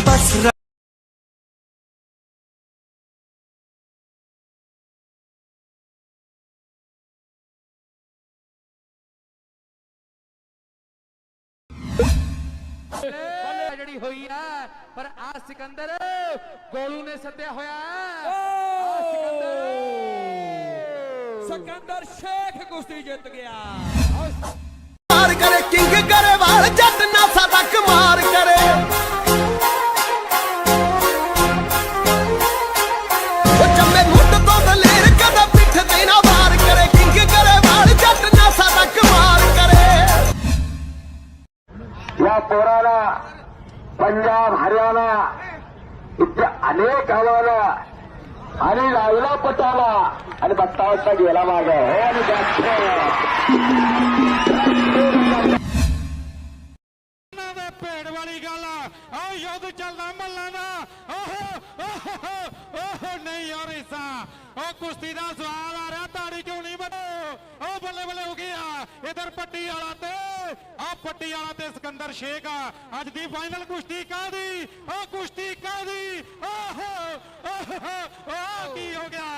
बस जड़ी हुई है पर आ सिकंदर गोलू ने सद्या होया सिकंदर शेख कुश्ती जीत गया मार करे किंग करे वाल जट ना सादा कमार करे वो चम्मे मुंड तो दलेर कदा पिठ देना वार करे किंग करे वाल जट ना सादा कमार करे या पोराला पंजाब हरियाणा इथे अनेक आव्हानं आणि लावला पटाला आणि 52 वाजता गेला मागे आणि ਭੇਡ ਵਾਲੀ ਗੱਲ ਆ ਯੁੱਧ ਚੱਲਦਾ ਮੱਲਾਂ ਦਾ ਓਹ ਨਹੀਂ ਯਾਰ ਇਸਾ ਉਹ ਕੁਸ਼ਤੀ ਦਾ ਸਵਾਲ ਆ ਰਿਹਾ ਤਾੜੀ ਕਿਉਂ ਨਹੀਂ ਵੱਢੋ ਉਹ ਬੱਲੇ ਬੱਲੇ ਹੋ ਗਿਆ ਇਧਰ ਪੱਟੀ ਵਾਲਾ ਤੇ ਆ ਪੱਟੀ ਵਾਲਾ ਤੇ ਸਿਕੰਦਰ ਸ਼ੇਖ ਆ ਅੱਜ ਦੀ ਫਾਈਨਲ ਕੁਸ਼ਤੀ ਕਾਹਦੀ ਉਹ ਕੁਸ਼ਤੀ ਕਾਹਦੀ ਓਹ ਕੀ ਹੋ ਗਿਆ